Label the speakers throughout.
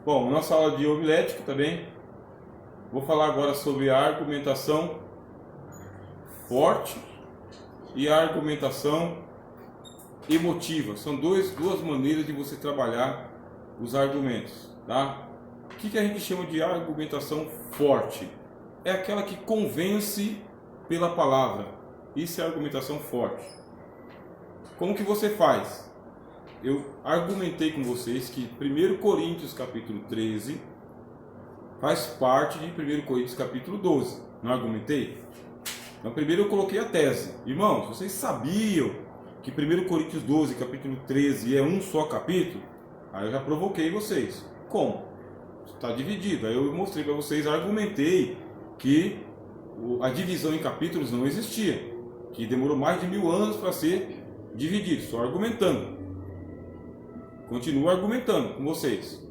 Speaker 1: Bom, nossa aula de homilética também. Vou falar agora sobre a argumentação forte e a argumentação emotiva. São duas maneiras de você trabalhar os argumentos, tá? O que a gente chama de argumentação forte? É aquela que convence pela palavra. Isso é argumentação forte. Como que você faz? Eu argumentei com vocês que 1 Coríntios capítulo 13 faz parte de 1 Coríntios capítulo 12. Não argumentei? Então primeiro eu coloquei a tese. Irmãos, vocês sabiam que 1 Coríntios 12 capítulo 13 é um só capítulo? Aí eu já provoquei vocês. Como? Está dividido. Aí eu mostrei para vocês, argumentei que a divisão em capítulos não existia, que demorou mais de 1000 anos para ser dividido. Só argumentando. Continuo argumentando com vocês.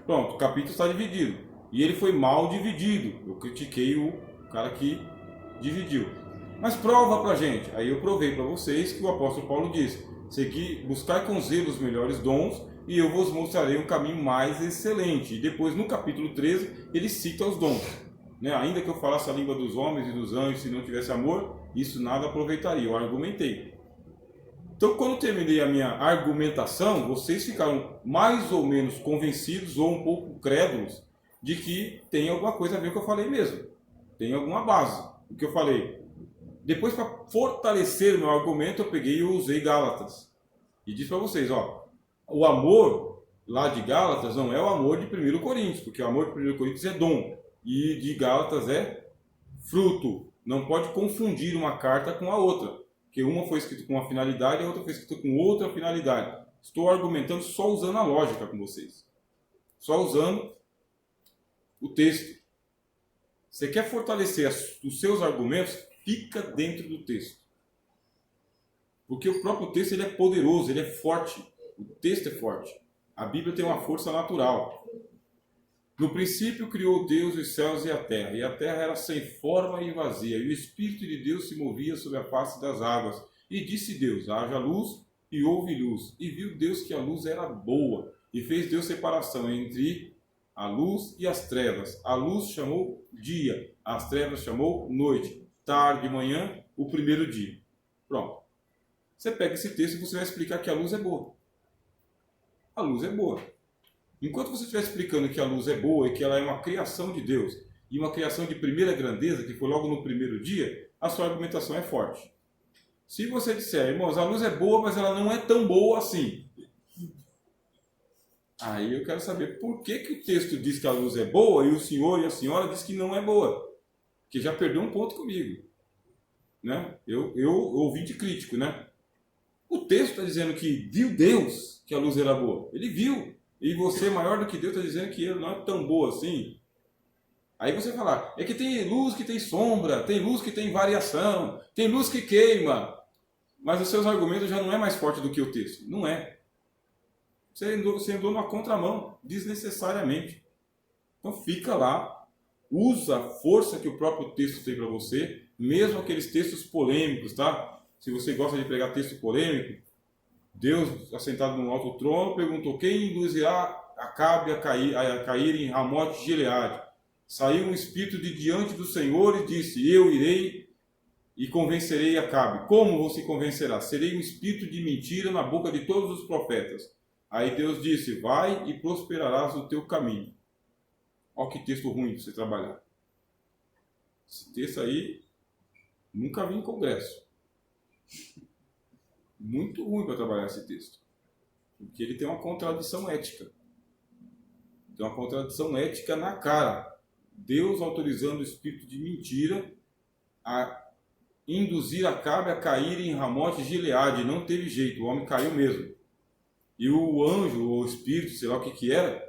Speaker 1: Pronto, o capítulo está dividido. E ele foi mal dividido. Eu critiquei o cara que dividiu. Mas prova pra gente. Aí eu provei para vocês que o apóstolo Paulo diz: buscar com zelo os melhores dons, e eu vos mostrarei um caminho mais excelente. E depois no capítulo 13 ele cita os dons. Ainda que eu falasse a língua dos homens e dos anjos, se não tivesse amor, isso nada aproveitaria. Eu argumentei. Então, quando terminei a minha argumentação, vocês ficaram mais ou menos convencidos ou um pouco crédulos de que tem alguma coisa a ver com o que eu falei mesmo. Tem alguma base o que eu falei. Depois, para fortalecer meu argumento, eu peguei e usei Gálatas. E disse para vocês, o amor lá de Gálatas não é o amor de 1 Coríntios, porque o amor de 1 Coríntios é dom, e de Gálatas é fruto. Não pode confundir uma carta com a outra. Porque uma foi escrita com uma finalidade e a outra foi escrita com outra finalidade. Estou argumentando só usando a lógica com vocês. Só usando o texto. Você quer fortalecer os seus argumentos? Fica dentro do texto. Porque o próprio texto ele é poderoso, ele é forte. O texto é forte. A Bíblia tem uma força natural. No princípio criou Deus os céus e a terra era sem forma e vazia, e o Espírito de Deus se movia sobre a face das águas. E disse Deus: haja luz, e houve luz. E viu Deus que a luz era boa, e fez Deus separação entre a luz e as trevas. A luz chamou dia, as trevas chamou noite, tarde e manhã, o primeiro dia. Pronto. Você pega esse texto e você vai explicar que a luz é boa. A luz é boa. Enquanto você estiver explicando que a luz é boa e que ela é uma criação de Deus, e uma criação de primeira grandeza, que foi logo no primeiro dia, a sua argumentação é forte. Se você disser, irmãos, a luz é boa, mas ela não é tão boa assim, aí eu quero saber por que o texto diz que a luz é boa e o senhor e a senhora diz que não é boa. Que já perdeu um ponto comigo. Eu ouvi de crítico, O texto está dizendo que viu Deus que a luz era boa. Ele viu. E você, maior do que Deus, está dizendo que ele não é tão boa assim. Aí você fala, é que tem luz que tem sombra, tem luz que tem variação, tem luz que queima. Mas os seus argumentos já não é mais forte do que o texto. Não é. Você andou numa contramão, desnecessariamente. Então fica lá, usa a força que o próprio texto tem para você, mesmo aqueles textos polêmicos, tá? Se você gosta de pregar texto polêmico, Deus, assentado no alto trono, perguntou: quem induzirá Acabe a cair em Ramote Gileade? Saiu um espírito de diante do Senhor e disse: eu irei e convencerei Acabe. Como você convencerá? Serei um espírito de mentira na boca de todos os profetas. Aí Deus disse: vai e prosperarás no teu caminho. Olha que texto ruim de você trabalhar. Esse texto aí, nunca vi em congresso. Muito ruim para trabalhar esse texto. Porque ele tem uma contradição ética. Tem uma contradição ética na cara. Deus autorizando o espírito de mentira a induzir Acabe a cair em Ramote Gileade. Não teve jeito, o homem caiu mesmo. E o anjo, ou o espírito, sei lá o que era,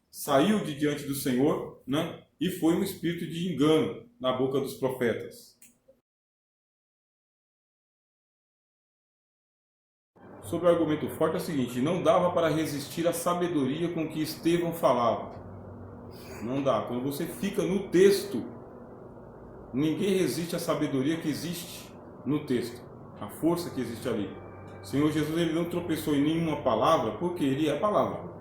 Speaker 1: saiu de diante do Senhor, e foi um espírito de engano na boca dos profetas. Sobre o argumento forte é o seguinte: não dava para resistir à sabedoria com que Estevão falava. Não dá. Quando você fica no texto, ninguém resiste à sabedoria que existe no texto, a força que existe ali. O Senhor Jesus ele não tropeçou em nenhuma palavra, porque Ele é a palavra.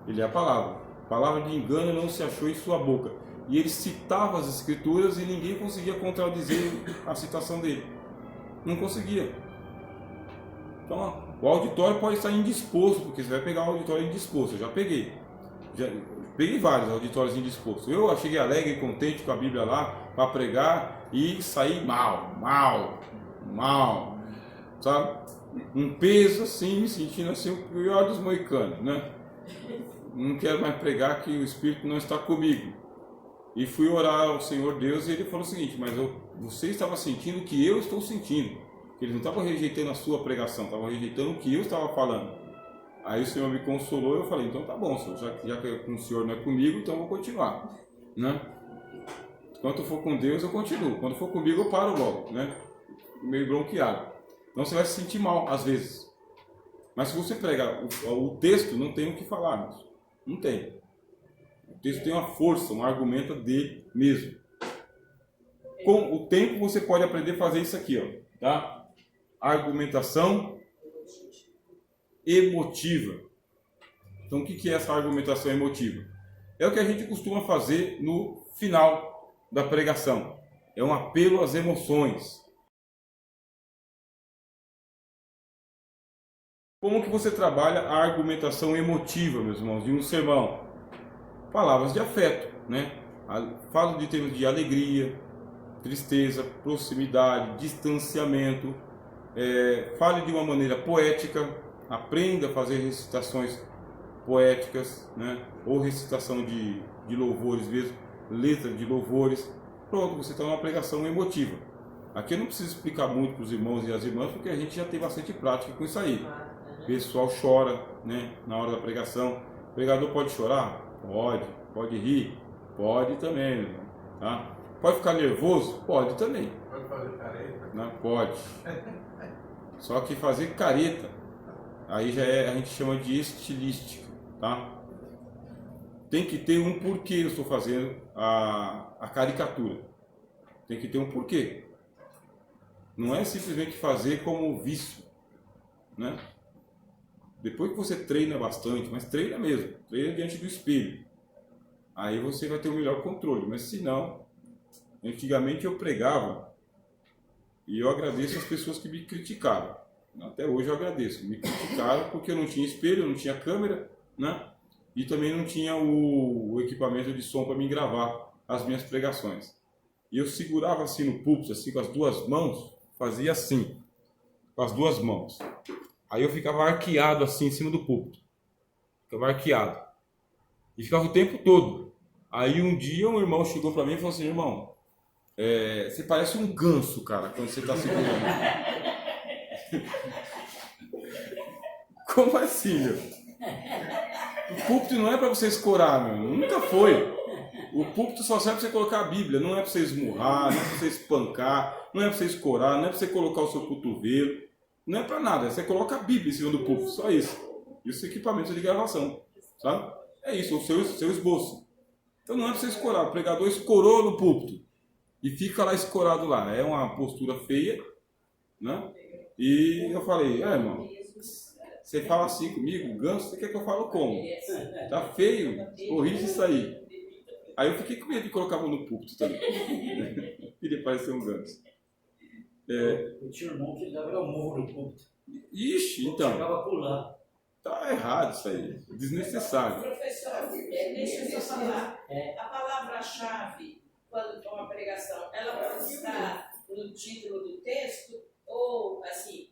Speaker 1: Ele é a palavra. Palavra de engano não se achou em sua boca. E ele citava as escrituras e ninguém conseguia contradizer a citação dele. Não conseguia. Então, o auditório pode estar indisposto, porque você vai pegar um auditório indisposto. Eu já peguei. Já peguei vários auditórios indispostos. Eu cheguei alegre e contente com a Bíblia lá para pregar e saí mal, sabe? Um peso assim, me sentindo assim o pior dos moicanos, né? Não quero mais pregar que o Espírito não está comigo. E fui orar ao Senhor Deus e ele falou o seguinte: mas você estava sentindo o que eu estou sentindo. Eles não estavam rejeitando a sua pregação, estavam rejeitando o que eu estava falando. Aí o Senhor me consolou e eu falei: então tá bom, Senhor, já que o Senhor não é comigo, então eu vou continuar, né? Quando for com Deus eu continuo, quando for comigo eu paro logo, né? Meio bronqueado. Então você vai se sentir mal às vezes. Mas se você pregar o texto, não tem o que falar, mas não tem. O texto tem uma força, um argumento dele mesmo. Com o tempo você pode aprender a fazer isso aqui, ó, tá? Argumentação emotiva. Então o que é essa argumentação emotiva? É o que a gente costuma fazer no final da pregação. É um apelo às emoções. Como que você trabalha a argumentação emotiva, meus irmãos, de um sermão? Palavras de afeto, né? Falo de termos de alegria, tristeza, proximidade, distanciamento. Fale de uma maneira poética, aprenda a fazer recitações poéticas, né? Ou recitação de louvores mesmo, letra de louvores. Pronto, você está numa pregação emotiva. Aqui eu não preciso explicar muito para os irmãos e as irmãs, porque a gente já tem bastante prática com isso aí. O pessoal chora, né, na hora da pregação. O pregador pode chorar? Pode rir? Pode também, meu irmão, tá? Pode ficar nervoso? Pode também.
Speaker 2: Pode fazer careta?
Speaker 1: Não, pode. Só que fazer careta, aí a gente chama de estilística, tá? Tem que ter um porquê eu estou fazendo a caricatura. Tem que ter um porquê. Não é simplesmente fazer como vício, né? Depois que você treina bastante, mas treina mesmo, treina diante do espelho, aí você vai ter o melhor controle. Mas se não, antigamente eu pregava e eu agradeço as pessoas que me criticaram. Até hoje eu agradeço. Me criticaram porque eu não tinha espelho, não tinha câmera, né? E também não tinha o equipamento de som para me gravar as minhas pregações. E eu segurava assim no púlpito, assim com as duas mãos, fazia assim, com as duas mãos. Aí eu ficava arqueado assim em cima do púlpito. Ficava arqueado. E ficava o tempo todo. Aí um dia um irmão chegou para mim e falou assim: irmão, você parece um ganso, cara, quando você está segurando. Como assim, meu? O púlpito não é para você escorar, meu. Nunca foi. O púlpito só serve para você colocar a Bíblia. Não é para você esmurrar, não é para você espancar, não é para você escorar, não é para você colocar o seu cotovelo. Não é para nada. Você coloca a Bíblia em cima do púlpito. Só isso. E os equipamentos de gravação. Sabe? É isso, o seu esboço. Então não é para você escorar. O pregador escorou no púlpito. E fica lá escorado lá. É uma postura feia, né? E eu falei: irmão, você fala assim comigo, ganso, você quer que eu fale como? Tá feio, corrige isso aí. Aí eu fiquei com medo de colocar a mão no púlpito também. Queria parecer um ganso.
Speaker 3: Eu tinha um irmão que dava murro no púlpito.
Speaker 1: Ixi, então.
Speaker 3: Chegava a pular.
Speaker 1: Tá errado isso aí. Desnecessário.
Speaker 4: Professor, deixa eu só falar. A palavra-chave, quando tem uma pregação, ela pode estar no título do texto, ou assim,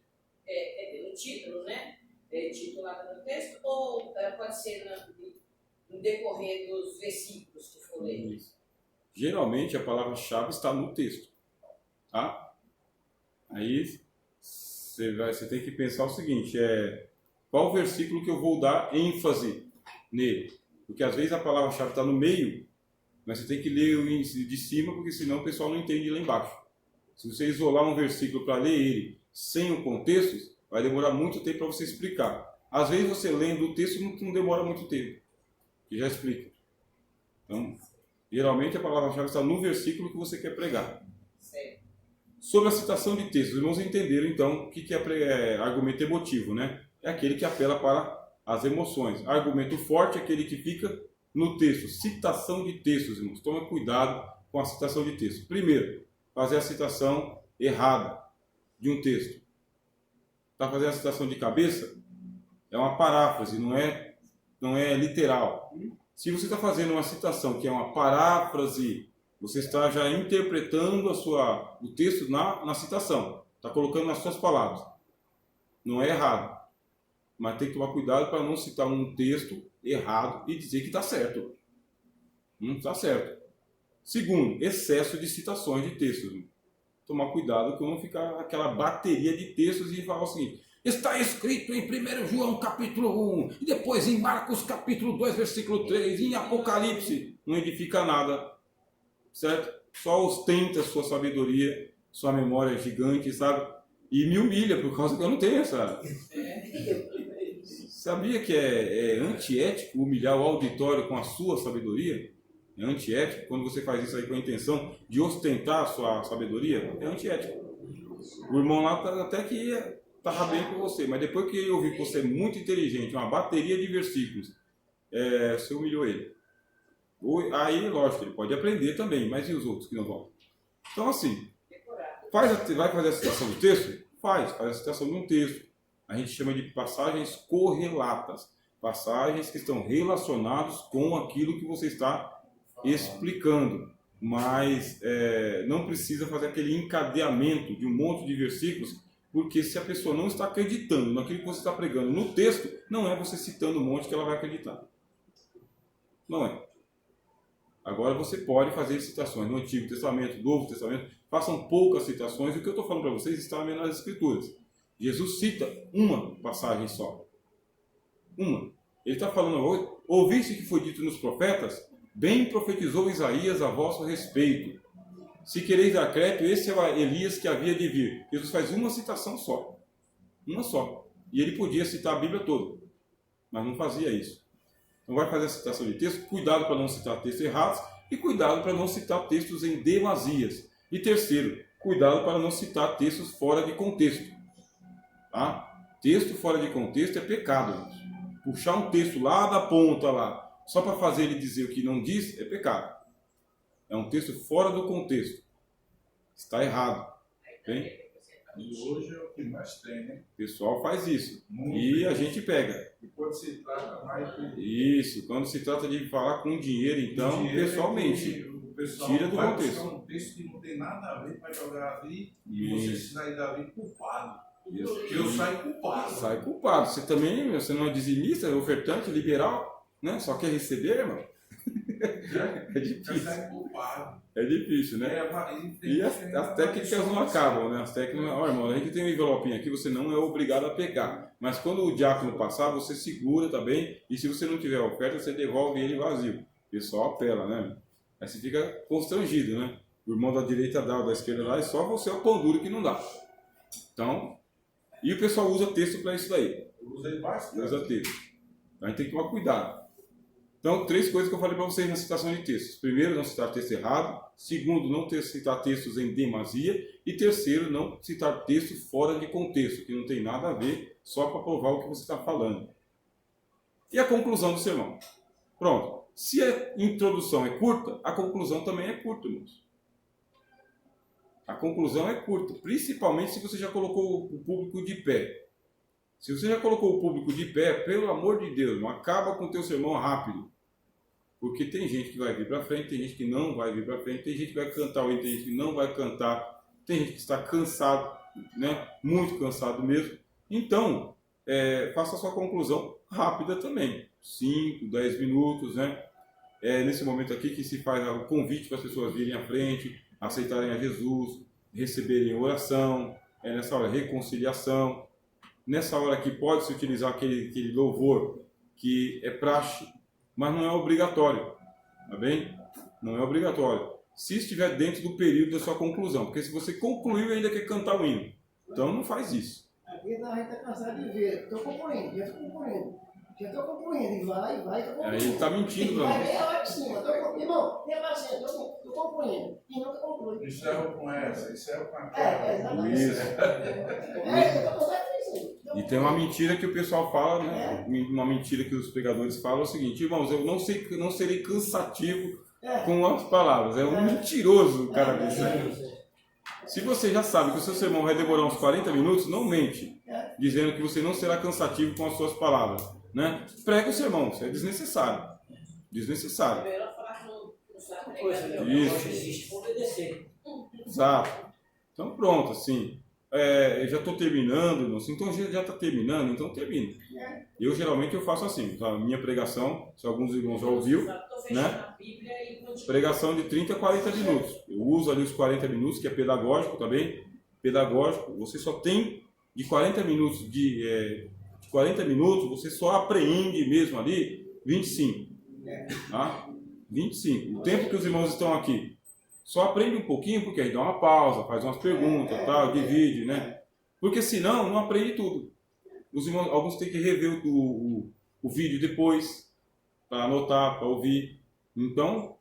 Speaker 4: no título, né? Titulada no texto, ou pode ser no decorrer dos versículos que for ler.
Speaker 1: Geralmente a palavra-chave está no texto, tá? Aí você tem que pensar o seguinte: qual o versículo que eu vou dar ênfase nele? Porque às vezes a palavra-chave está no meio, mas você tem que ler o de cima, porque senão o pessoal não entende lá embaixo. Se você isolar um versículo para ler ele sem o contexto, vai demorar muito tempo para você explicar. Às vezes você lendo o texto não demora muito tempo, que já explica. Então, geralmente a palavra-chave está no versículo que você quer pregar.
Speaker 4: Certo.
Speaker 1: Sobre a citação de textos, vamos entender então o que é argumento emotivo, né? É aquele que apela para as emoções. Argumento forte é aquele que fica no texto. Citação de textos, irmãos. Tome cuidado com a citação de texto. Primeiro, fazer a citação errada de um texto. Está fazendo a citação de cabeça? É uma paráfrase, não é literal. Se você está fazendo uma citação que é uma paráfrase, você está já interpretando o texto na citação. Está colocando nas suas palavras. Não é errado. Mas tem que tomar cuidado para não citar um texto errado e dizer que está certo. Não está certo. Segundo, excesso de citações de textos. Tomar cuidado para não ficar aquela bateria de textos e falar o seguinte: está escrito em 1 João capítulo 1, e depois em Marcos capítulo 2, versículo 3, em Apocalipse. Não edifica nada, certo? Só ostenta sua sabedoria, sua memória gigante, sabe? E me humilha por causa que eu não tenho essa. Sabia que é antiético humilhar o auditório com a sua sabedoria? É antiético quando você faz isso aí com a intenção de ostentar a sua sabedoria? É antiético. O irmão lá até que estava bem com você, mas depois que eu vi que você é muito inteligente, uma bateria de versículos, você humilhou ele. Aí, lógico, ele pode aprender também, mas e os outros que não vão? Então, assim, vai fazer a citação do texto? Faz a citação de um texto. A gente chama de passagens correlatas. Passagens que estão relacionadas com aquilo que você está explicando. Mas não precisa fazer aquele encadeamento de um monte de versículos, porque se a pessoa não está acreditando naquilo que você está pregando no texto, não é você citando um monte que ela vai acreditar. Não é. Agora você pode fazer citações no Antigo Testamento, no Novo Testamento, façam poucas citações. O que eu estou falando para vocês está nas Escrituras. Jesus cita uma passagem só. Uma. Ele está falando: ouviste que foi dito nos profetas? Bem profetizou Isaías a vosso respeito. Se quereis dar crédito, esse é o Elias que havia de vir. Jesus faz uma citação só. Uma só. E ele podia citar a Bíblia toda, mas não fazia isso. Então vai fazer a citação de texto, cuidado para não citar textos errados e cuidado para não citar textos em demasias. E terceiro, cuidado para não citar textos fora de contexto. Tá? Texto fora de contexto é pecado. Gente. Puxar um texto lá da ponta lá, só para fazer ele dizer o que não diz, é pecado. É um texto fora do contexto. Está errado. Bem?
Speaker 2: E hoje é o que mais tem, né?
Speaker 1: O pessoal faz isso.
Speaker 2: Muito
Speaker 1: E a gente pega.
Speaker 2: E quando se trata mais
Speaker 1: Isso. Quando se trata de falar com dinheiro, então,
Speaker 2: dinheiro,
Speaker 1: pessoalmente,
Speaker 2: o pessoal
Speaker 1: tira do
Speaker 2: vai
Speaker 1: contexto.
Speaker 2: buscar um texto que não tem nada a ver para jogar ali e você sai dali culpado. Eu saio culpado.
Speaker 1: Sai culpado. Você também, você não é dizimista, é ofertante, liberal, né? Só quer receber, irmão. É difícil. É difícil, né? E as técnicas não acabam, né? As técnicas, ó, irmão, a gente tem um envelopinho aqui, você não é obrigado a pegar. Mas quando o diácono passar, você segura, tá bem? E se você não tiver oferta, você devolve ele vazio. O pessoal apela, né? Aí você fica constrangido, né? O irmão da direita dá, o da esquerda dá, e só você é o pão duro que não dá. Então, e o pessoal usa texto para isso daí. Usa texto. A gente tem que tomar cuidado. Então, 3 coisas que eu falei para vocês na citação de textos. Primeiro, não citar texto errado. Segundo, não citar textos em demasia. E terceiro, não citar textos fora de contexto, que não tem nada a ver, só para provar o que você está falando. E a conclusão do sermão. Pronto. Se a introdução é curta, a conclusão também é curta, irmãos. A conclusão é curta, principalmente se você já colocou o público de pé. Se você já colocou o público de pé, pelo amor de Deus, não acaba com o teu sermão rápido. Porque tem gente que vai vir para frente, tem gente que não vai vir para frente, tem gente que vai cantar, tem gente que não vai cantar, tem gente que está cansado, né? Muito cansado mesmo. Então, faça a sua conclusão rápida também. 5, 10 minutos, né? É nesse momento aqui que se faz o convite para as pessoas virem à frente, aceitarem a Jesus, receberem oração, nessa hora reconciliação. Nessa hora aqui pode-se utilizar aquele louvor que é praxe, mas não é obrigatório, tá bem? Não é obrigatório. Se estiver dentro do período da sua conclusão, porque se você concluiu e ainda quer cantar o hino, então não faz isso.
Speaker 5: Aqui a gente está cansado de ver, estou concluindo, já estou concluindo. Já estou concluindo, e vai, estou concluindo.
Speaker 1: Aí ele está mentindo para nós.
Speaker 5: Vai lá de cima, irmão, tem mais gente, estou concluindo, e nunca conclui.
Speaker 2: Encerro com essa, encerro com aquela.
Speaker 5: Exatamente.
Speaker 1: Isso.
Speaker 5: Eu estou concluindo.
Speaker 1: E tem uma mentira que o pessoal fala, né? Uma mentira que os pregadores falam é o seguinte: irmãos, eu não serei cansativo com as palavras. É um mentiroso o cara desse aí. Se você já sabe que o seu sermão vai demorar uns 40 minutos, não mente, dizendo que você não será cansativo com as suas palavras, né? Prega o sermão, isso é desnecessário. Desnecessário.
Speaker 4: Melhor falar que não sabe pregar.
Speaker 1: Isso.
Speaker 3: Existe para obedecer.
Speaker 1: Exato. Então pronto, assim. Eu já estou terminando, assim, então já está terminando, então termina. Eu geralmente eu faço assim, a minha pregação, se alguns irmãos já ouviu, né? Pregação de 30 a 40 minutos. Eu uso ali os 40 minutos, que é pedagógico também. Pedagógico, você só tem de 40 minutos, de 40 minutos, você só apreende mesmo ali 25. Tá? 25. O tempo que os irmãos estão aqui. Só aprende um pouquinho, porque aí dá uma pausa, faz umas perguntas, tal, divide, né? Porque senão não aprende tudo. Os irmãos, alguns têm que rever o vídeo depois, para anotar, para ouvir. Então,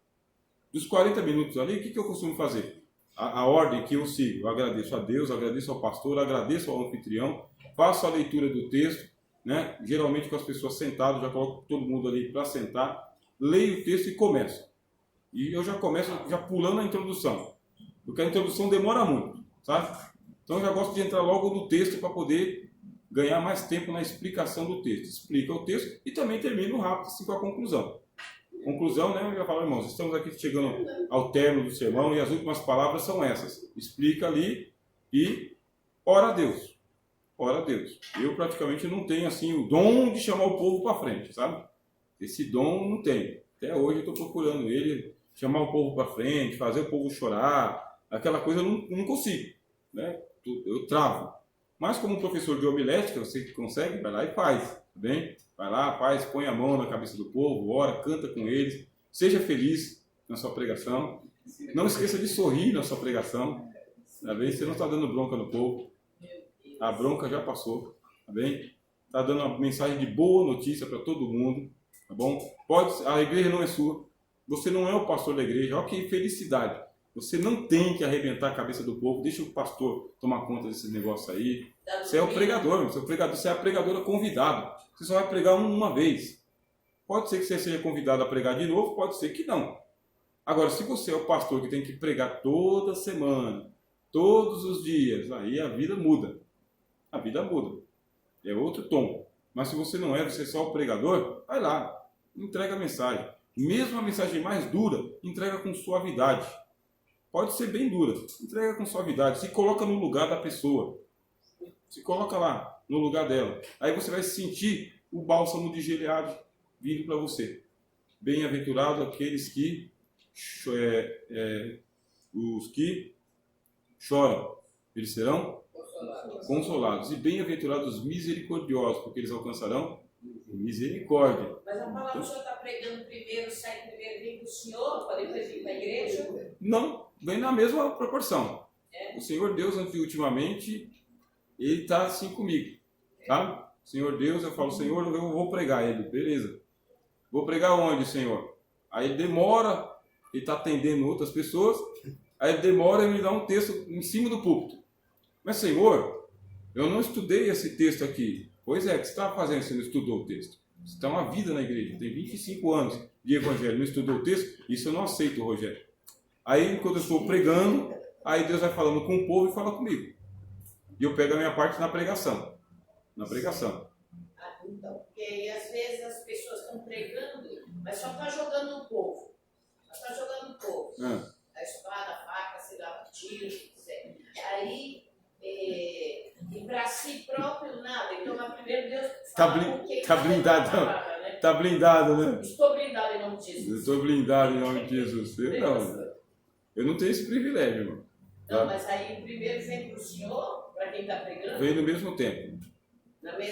Speaker 1: dos 40 minutos ali, o que eu costumo fazer? A ordem que eu sigo: eu agradeço a Deus, agradeço ao pastor, agradeço ao anfitrião, faço a leitura do texto, né? Geralmente com as pessoas sentadas, já coloco todo mundo ali para sentar, leio o texto e começo. E eu já começo já pulando a introdução, porque a introdução demora muito, sabe? Então eu já gosto de entrar logo no texto para poder ganhar mais tempo na explicação do texto. Explica o texto e também termino rápido assim, com a conclusão. Conclusão, né? Eu já falo, irmãos, estamos aqui chegando ao término do sermão e as últimas palavras são essas. Explica ali e ora a Deus. Ora a Deus. Eu praticamente não tenho assim o dom de chamar o povo para frente, sabe? Esse dom não tenho. Até hoje eu estou procurando ele. Chamar o povo para frente, fazer o povo chorar, aquela coisa eu não consigo, né? Eu travo. Mas como professor de homilética, você que consegue, vai lá e faz, tá bem? Vai lá, faz, põe a mão na cabeça do povo, ora, canta com eles, seja feliz na sua pregação, não esqueça de sorrir na sua pregação, tá bem? Você não está dando bronca no povo, a bronca já passou, tá bem? Está dando uma mensagem de boa notícia para todo mundo, tá bom? A igreja não é sua. Você não é o pastor da igreja, olha que felicidade. Você não tem que arrebentar a cabeça do povo, deixa o pastor tomar conta desse negócio aí. Você é o pregador, você é a pregadora convidada. Você só vai pregar uma vez. Pode ser que você seja convidado a pregar de novo, pode ser que não. Agora, se você é o pastor que tem que pregar toda semana, todos os dias, aí a vida muda. A vida muda. É outro tom. Mas se você não é, você é só o pregador, vai lá, entrega a mensagem. Mesmo a mensagem mais dura, entrega com suavidade. Pode ser bem dura, entrega com suavidade. Se coloca no lugar da pessoa. Se coloca lá, no lugar dela. Aí você vai sentir o bálsamo de Gileade vindo para você. Bem-aventurado aqueles que os que choram, eles serão consolados. E bem-aventurados os misericordiosos, porque eles alcançarão misericórdia.
Speaker 4: Mas a palavra que o senhor está pregando primeiro, sai primeiro, vem para o senhor, para depois vir para a igreja?
Speaker 1: Não, vem na mesma proporção. O Senhor Deus, ultimamente, Ele está assim comigo, sabe? Senhor Deus, eu falo, Senhor, eu vou pregar Ele, beleza. Vou pregar onde, Senhor? Aí ele demora, ele está atendendo outras pessoas, aí ele demora e me dá um texto em cima do púlpito. Mas, Senhor, eu não estudei esse texto aqui. Pois é, o que você está fazendo se não estudou o texto? Você está uma vida na igreja, tem 25 anos de evangelho, não estudou o texto? Isso eu não aceito, Rogério. Aí, quando eu estou pregando, aí Deus vai falando com o povo e fala comigo. E eu pego a minha parte na pregação. Na pregação.
Speaker 4: Então, porque às vezes as pessoas estão pregando, mas só está jogando no povo. Só está jogando no povo. A espada, a faca, sei lá, o tiro, etc. Aí, e para si próprio, nada. Então, mas primeiro Deus fala
Speaker 1: tá blindado,
Speaker 4: palavra, né?
Speaker 1: Tá blindado, né?
Speaker 4: Estou blindado em nome de Jesus.
Speaker 1: Estou blindado em nome de Jesus. Eu não tenho esse privilégio, irmão.
Speaker 4: Não, mas aí primeiro vem para o senhor, para quem está pregando?
Speaker 1: Vem no mesmo tempo.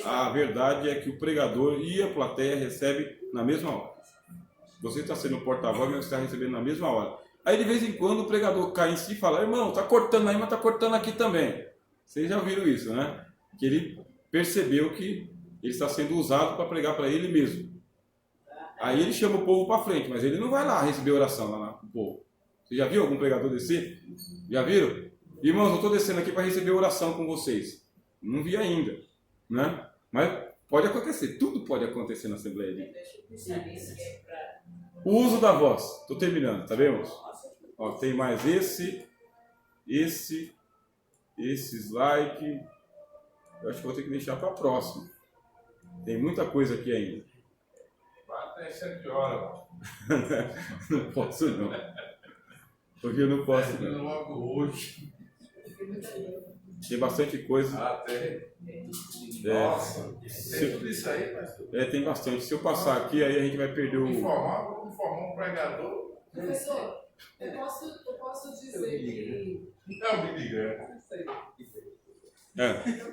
Speaker 1: A verdade é que o pregador e a plateia recebem na mesma hora. Você está sendo porta-voz, mas você está recebendo na mesma hora. Aí de vez em quando o pregador cai em si e fala, irmão, está cortando aí, mas está cortando aqui também. Vocês já viram isso, né? Que ele percebeu que ele está sendo usado para pregar para ele mesmo. Aí ele chama o povo para frente, mas ele não vai lá receber oração lá no povo. Você já viu algum pregador descer? Já viram? Irmãos, eu estou descendo aqui para receber oração com vocês. Não vi ainda. né? Mas pode acontecer, tudo pode acontecer na Assembleia de
Speaker 4: Deixa eu pensar nisso que é pra.
Speaker 1: O uso da voz. Estou terminando, tá vendo? Ó, tem mais esse slide. Eu acho que vou ter que deixar para a próxima. Tem muita coisa aqui ainda.
Speaker 2: Vai até 7 horas.
Speaker 1: Não posso não. Porque eu não posso
Speaker 2: Termina
Speaker 1: não.
Speaker 2: logo hoje.
Speaker 1: Tem bastante coisa.
Speaker 2: Até.
Speaker 1: É,
Speaker 2: Nossa, tem tudo isso aí, pastor.
Speaker 1: tem bastante. Se eu passar aqui, aí a gente vai perder
Speaker 2: Vamos
Speaker 1: o...
Speaker 2: informar um pregador.
Speaker 6: Professor, eu posso dizer que.
Speaker 2: É o Billy Graham.
Speaker 6: Não sei.
Speaker 1: É.